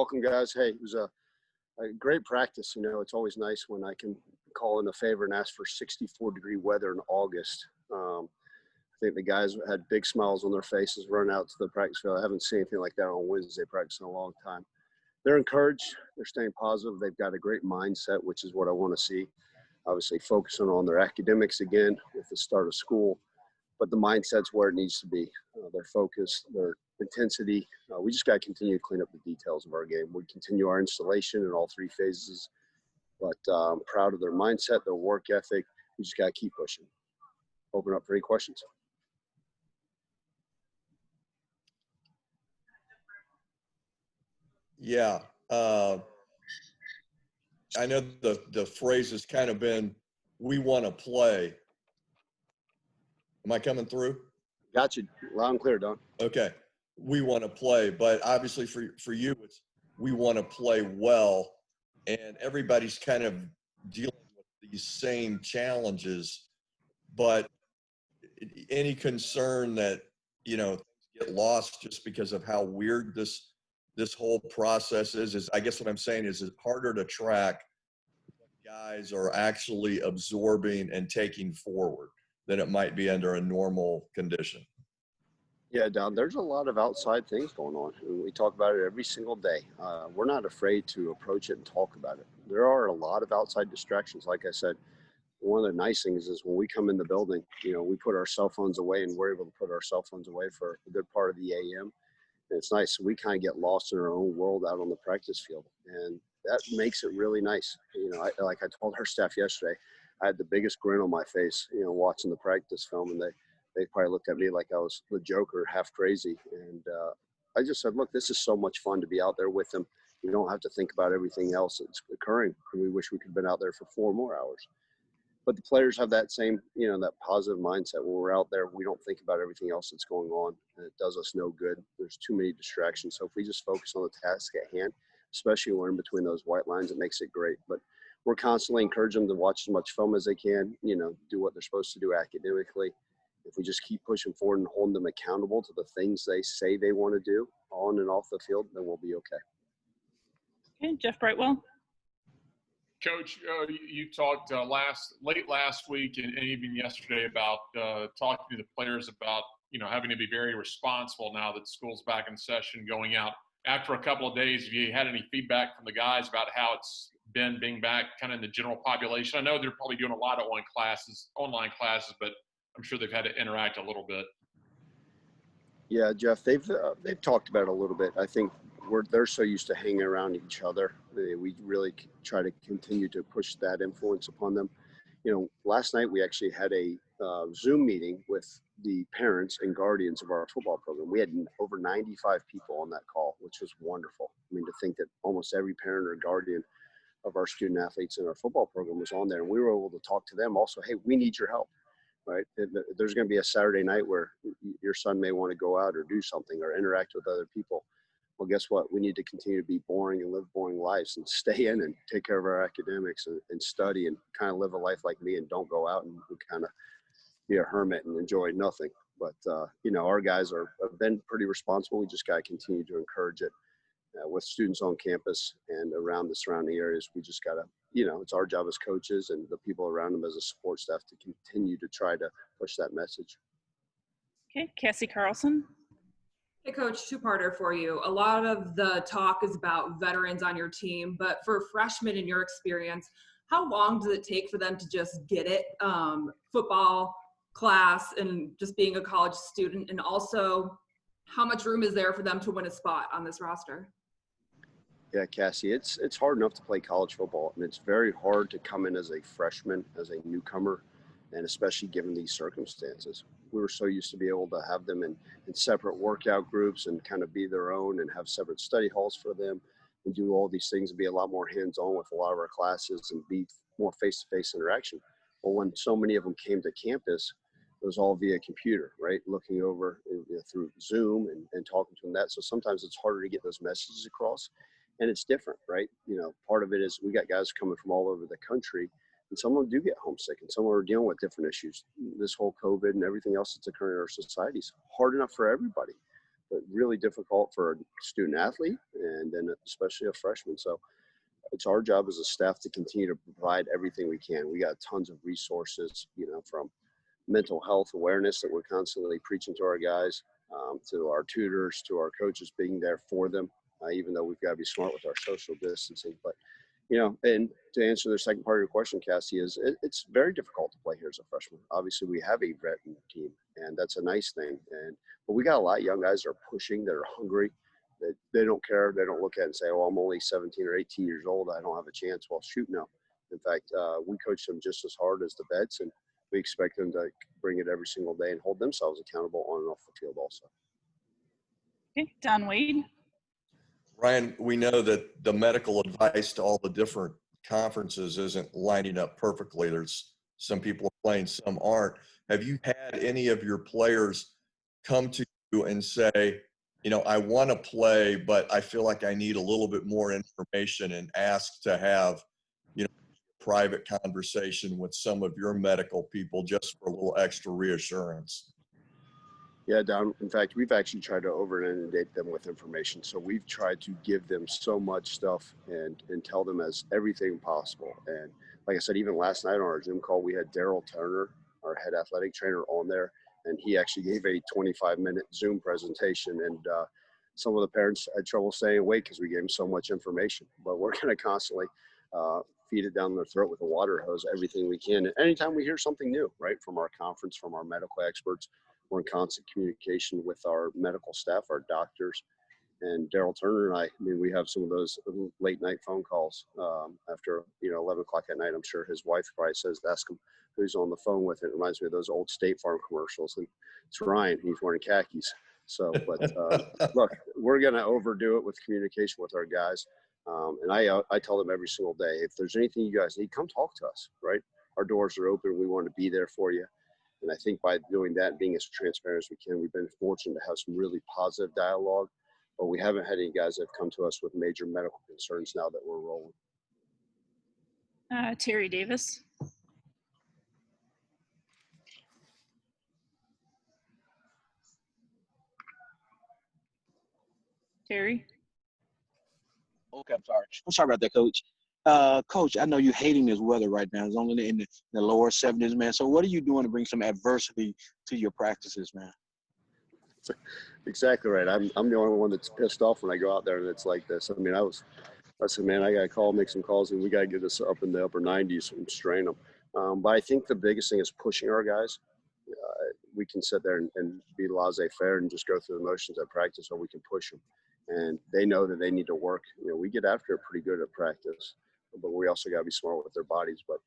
welcome, guys. Hey, it was a great practice. It's always nice when I can call in a favor and ask for 64-degree weather in August. I think the guys had big smiles on their faces running out to the practice field. I haven't seen anything like that on Wednesday practice in a long time. They're encouraged. They're staying positive. They've got a great mindset, which is what I want to see. Obviously, focusing on their academics again with the start of school, but the mindset's where it needs to be. Their focus, their intensity. We just got to continue to clean up the details of our game. We continue our installation in all three phases, but I'm proud of their mindset, their work ethic. We just got to keep pushing. Open up for any questions. Yeah. I know the phrase has kind of been, we want to play. Am I coming through? Got you. Loud and clear, Don. Okay. We want to play, but obviously for you, it's we want to play well, and everybody's kind of dealing with these same challenges, but any concern that, things get lost just because of how weird this whole process is I guess what I'm saying is it's harder to track what guys are actually absorbing and taking forward than it might be under a normal condition. Yeah, Don, there's a lot of outside things going on. We talk about it every single day. We're not afraid to approach it and talk about it. There are a lot of outside distractions. Like I said, one of the nice things is when we come in the building, we put our cell phones away, and we're able to put our cell phones away for a good part of the AM. And it's nice. We kind of get lost in our own world out on the practice field. And that makes it really nice. Like I told our staff yesterday, I had the biggest grin on my face, watching the practice film, and they probably looked at me like I was the Joker, half crazy. And I just said, look, this is so much fun to be out there with them. You don't have to think about everything else that's occurring. And we wish we could have been out there for 4 more hours. But the players have that same, that positive mindset. When we're out there, we don't think about everything else that's going on, and it does us no good. There's too many distractions. So if we just focus on the task at hand, especially when we're in between those white lines, it makes it great. But we're constantly encouraging them to watch as much film as they can, do what they're supposed to do academically. If we just keep pushing forward and holding them accountable to the things they say they want to do on and off the field, then we'll be okay. Okay, Jeff Brightwell. Coach, you talked late last week and even yesterday about talking to the players about, having to be very responsible now that school's back in session, going out. After a couple of days, have you had any feedback from the guys about how it's been being back kind of in the general population? I know they're probably doing a lot of online classes, but I'm sure they've had to interact a little bit. Yeah, Jeff, they've talked about it a little bit. I think they're so used to hanging around each other. We really try to continue to push that influence upon them. Last night we actually had a Zoom meeting with the parents and guardians of our football program. We had over 95 people on that call, which was wonderful. I mean, to think that almost every parent or guardian of our student athletes in our football program was on there, and we were able to talk to them also. Hey, we need your help. Right? There's going to be a Saturday night where your son may want to go out or do something or interact with other people. Well, guess what? We need to continue to be boring and live boring lives and stay in and take care of our academics and study and kind of live a life like me and don't go out and kind of be a hermit and enjoy nothing. But, our guys have been pretty responsible. We just got to continue to encourage it with students on campus and around the surrounding areas. We just got to, it's our job as coaches and the people around them as a support staff to continue to try to push that message. Okay, Cassie Carlson. Hey, Coach, two-parter for you. A lot of the talk is about veterans on your team, but for freshmen in your experience, how long does it take for them to just get it, football, class, and just being a college student? And also, how much room is there for them to win a spot on this roster? Yeah, Cassie, it's hard enough to play college football, and it's very hard to come in as a freshman, as a newcomer, and especially given these circumstances. We were so used to be able to have them in separate workout groups and kind of be their own and have separate study halls for them and do all these things and be a lot more hands-on with a lot of our classes and be more face-to-face interaction. Well, when so many of them came to campus, it was all via computer, right? Looking over through Zoom and talking to them that. So sometimes it's harder to get those messages across. And it's different, right? Part of it is we got guys coming from all over the country, and some of them do get homesick, and some of them are dealing with different issues. This whole COVID and everything else that's occurring in our society is hard enough for everybody. but really difficult for a student athlete and then especially a freshman. So it's our job as a staff to continue to provide everything we can. We got tons of resources, from mental health awareness that we're constantly preaching to our guys, to our tutors, to our coaches being there for them, even though we've got to be smart with our social distancing. But, and to answer the second part of your question, Cassie, it's very difficult to play here as a freshman. Obviously, we have a veteran team, and that's a nice thing. But we got a lot of young guys that are pushing, that are hungry, that they don't care. They don't look at it and say, oh, I'm only 17 or 18 years old. I don't have a chance. Well, shoot, no. In fact, we coach them just as hard as the vets, and we expect them to bring it every single day and hold themselves accountable on and off the field also. Okay, Don Wade. Ryan, we know that the medical advice to all the different conferences isn't lining up perfectly. There's some people are playing, some aren't. Have you had any of your players come to you and say, I want to play, but I feel like I need a little bit more information, and ask to have, private conversation with some of your medical people just for a little extra reassurance? Yeah, Don. In fact, we've actually tried to over-inundate them with information. So we've tried to give them so much stuff and tell them as everything possible. And like I said, even last night on our Zoom call, we had Daryl Turner, our head athletic trainer, on there, and he actually gave a 25-minute Zoom presentation. And some of the parents had trouble staying awake because we gave them so much information. But we're going to constantly feed it down their throat with a water hose, everything we can. And anytime we hear something new, right, from our conference, from our medical experts, we're in constant communication with our medical staff, our doctors, and Daryl Turner and I mean, we have some of those late night phone calls after, 11 o'clock at night. I'm sure his wife probably says, ask him who's on the phone with it. It reminds me of those old State Farm commercials. And it's Ryan, he's wearing khakis. So, but look, we're going to overdo it with communication with our guys. And I tell them every single day, if there's anything you guys need, come talk to us, right? Our doors are open. We want to be there for you. And I think by doing that, being as transparent as we can, we've been fortunate to have some really positive dialogue, but we haven't had any guys that have come to us with major medical concerns now that we're rolling. Terry Davis. Terry. Okay, I'm sorry. I'm sorry about that, Coach. Coach, I know you're hating this weather right now. It's only in the lower 70s, man. So what are you doing to bring some adversity to your practices, man? Exactly right. I'm the only one that's pissed off when I go out there and it's like this. I mean, I said, man, I got to call, make some calls, and we got to get this up in the upper 90s and strain them. But I think the biggest thing is pushing our guys. We can sit there and be laissez-faire and just go through the motions at practice, or we can push them. And they know that they need to work. We get after it pretty good at practice, but we also got to be smart with their bodies. But,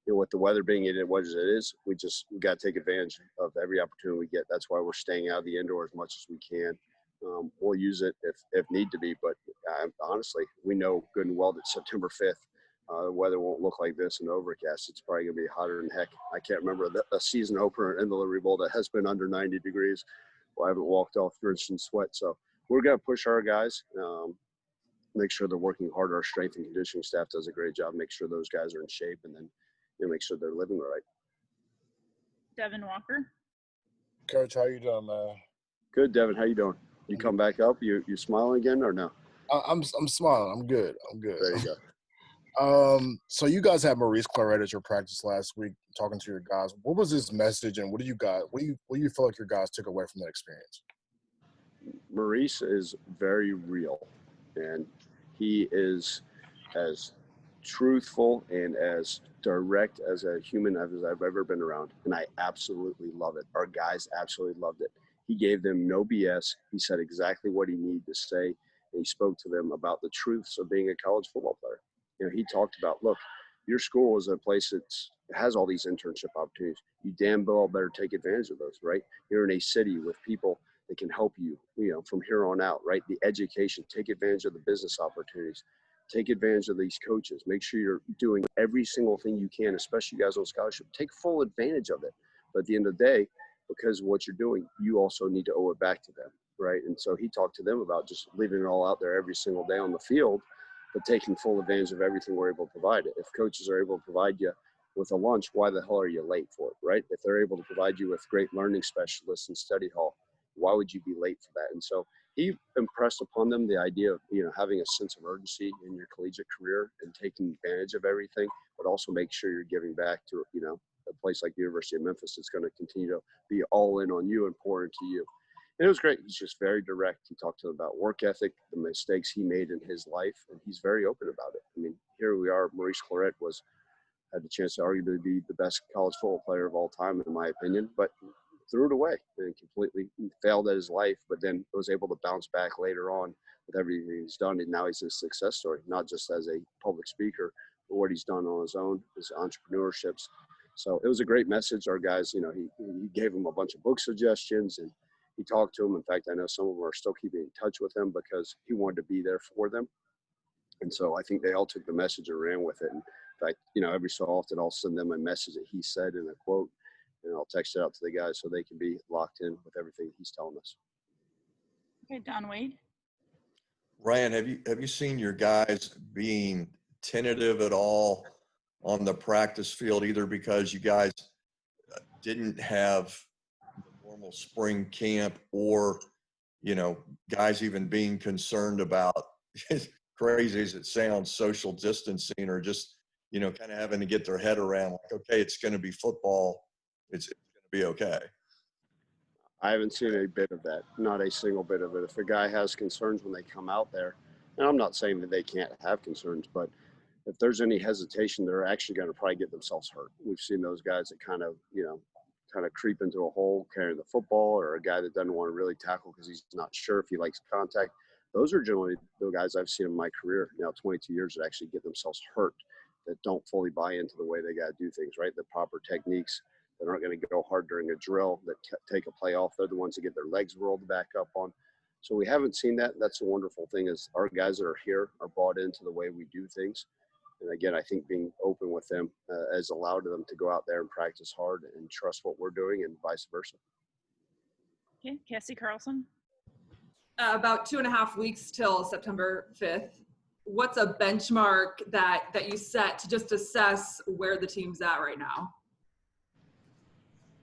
with the weather being what it is, we got to take advantage of every opportunity we get. That's why we're staying out of the indoor as much as we can. We'll use it if need to be, but honestly, we know good and well that September 5th, the weather won't look like this in overcast. It's probably going to be hotter than heck. I can't remember a season opener in the Liberty Bowl that has been under 90 degrees. Well, I haven't walked off drenched in sweat. So we're going to push our guys, make sure they're working hard. Our strength and conditioning staff does a great job. Make sure those guys are in shape, and then make sure they're living right. Devin Walker. Coach, how you doing, man? Good, Devin. How you doing? You come back up? You smiling again or no? I'm smiling. I'm good. There you go. So you guys had Maurice Clarett at your practice last week, talking to your guys. What was his message, and what do you feel like your guys took away from that experience? Maurice is very real, and he is as truthful and as direct as a human as I've ever been around, and I absolutely love it. Our guys absolutely loved it. He gave them no BS. He said exactly what he needed to say, and he spoke to them about the truths of being a college football player. He talked about, look, your school is a place that has all these internship opportunities. You damn well better take advantage of those, right? You're in a city with people that can help you, from here on out, right? The education, take advantage of the business opportunities. Take advantage of these coaches. Make sure you're doing every single thing you can, especially you guys on scholarship. Take full advantage of it. But at the end of the day, because of what you're doing, you also need to owe it back to them, right? And so he talked to them about just leaving it all out there every single day on the field, but taking full advantage of everything we're able to provide. If coaches are able to provide you with a lunch, why the hell are you late for it, right? If they're able to provide you with great learning specialists and study hall, Why would you be late for that? And so he impressed upon them the idea of, having a sense of urgency in your collegiate career and taking advantage of everything, but also make sure you're giving back to, a place like the University of Memphis that's going to continue to be all in on you and pour into you. And it was great. He's just very direct. He talked to them about work ethic, the mistakes he made in his life, and he's very open about it. I mean, here we are. Maurice Clarett had the chance to arguably be the best college football player of all time, in my opinion, but threw it away and completely failed at his life, but then was able to bounce back later on with everything he's done. And now he's a success story, not just as a public speaker, but what he's done on his own, his entrepreneurships. So it was a great message. Our guys, he gave them a bunch of book suggestions and he talked to them. In fact, I know some of them are still keeping in touch with him because he wanted to be there for them. And so I think they all took the message and ran with it. And in fact, every so often I'll send them a message that he said in a quote, and I'll text it out to the guys so they can be locked in with everything he's telling us. Okay, Don Wade. Ryan, have you seen your guys being tentative at all on the practice field, either because you guys didn't have the normal spring camp or, guys even being concerned about, crazy as it sounds, social distancing or just, kind of having to get their head around like, okay, it's going to be football. It's going to be okay. I haven't seen a bit of that, not a single bit of it. If a guy has concerns when they come out there, and I'm not saying that they can't have concerns, but if there's any hesitation, they're actually going to probably get themselves hurt. We've seen those guys that kind of creep into a hole carrying the football, or a guy that doesn't want to really tackle because he's not sure if he likes contact. Those are generally the guys I've seen in my career, now 22 years, that actually get themselves hurt, that don't fully buy into the way they got to do things, right? The proper techniques that aren't going to go hard during a drill, that take a play off. They're the ones that get their legs rolled back up on. So we haven't seen that. That's a wonderful thing, is our guys that are here are bought into the way we do things. And again, I think being open with them has allowed them to go out there and practice hard and trust what we're doing, and vice versa. Okay, Cassie Carlson. About 2.5 weeks till September 5th. What's a benchmark that you set to just assess where the team's at right now?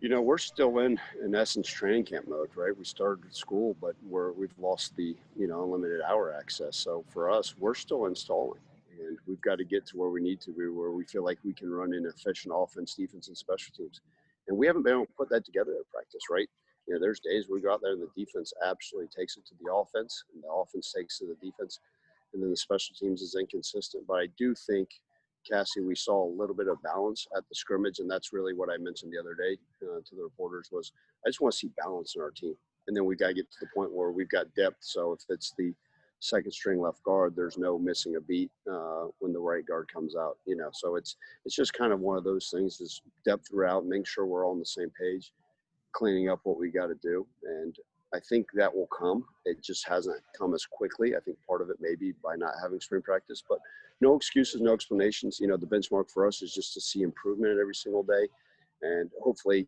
We're still in essence, training camp mode, right? We started school, but we've lost the, unlimited hour access. So for us, we're still installing, and we've got to get to where we need to be, where we feel like we can run an efficient offense, defense, and special teams. And we haven't been able to put that together at practice, right? There's days we go out there and the defense absolutely takes it to the offense, and the offense takes it to the defense, and then the special teams is inconsistent. But I do think, Cassie, we saw a little bit of balance at the scrimmage, and that's really what I mentioned the other day to the reporters was I just want to see balance in our team. And then we got to get to the point where we've got depth. So if it's the second string left guard, there's no missing a beat when the right guard comes out. So it's just kind of one of those things, is depth throughout, making sure we're all on the same page, cleaning up what we got to do. And I think that will come. It just hasn't come as quickly. I think part of it may be by not having spring practice, but no excuses, no explanations. The benchmark for us is just to see improvement every single day. And hopefully,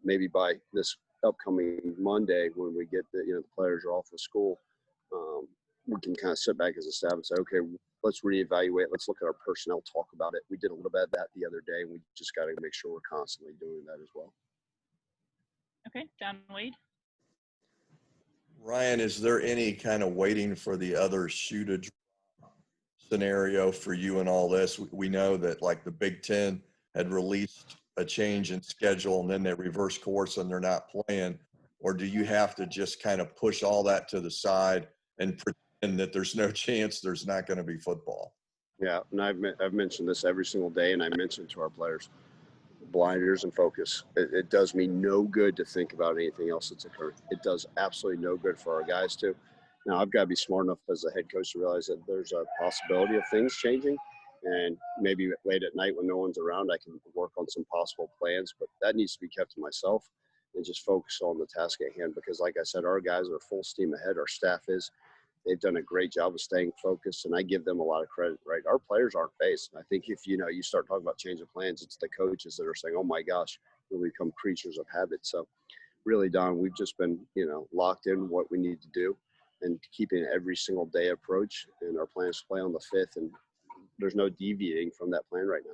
maybe by this upcoming Monday, when we get the players are off of school, we can kind of sit back as a staff and say, okay, let's reevaluate. Let's look at our personnel, talk about it. We did a little bit of that the other day, and we just got to make sure we're constantly doing that as well. Okay, Don Wade. Ryan, is there any kind of waiting for the other shoe to drop scenario for you in all this? We know that like the Big Ten had released a change in schedule and then they reverse course and they're not playing. Or do you have to just kind of push all that to the side and pretend that there's no chance there's not going to be football? Yeah, and I've mentioned this every single day, and I mentioned to our players, blinders and focus. It does me no good to think about anything else that's occurring. It does absolutely no good for our guys to. Now, I've got to be smart enough as a head coach to realize that there's a possibility of things changing, and maybe late at night when no one's around, I can work on some possible plans, but that needs to be kept to myself and just focus on the task at hand, because like I said, our guys are full steam ahead. Our staff is. They've done a great job of staying focused, and I give them a lot of credit, right? Our players aren't phased. I think if, you start talking about change of plans, it's the coaches that are saying, oh my gosh, we'll become creatures of habit. So really, Don, we've just been, locked in what we need to do and keeping every single day approach, and our plans to play on the 5th, and there's no deviating from that plan right now.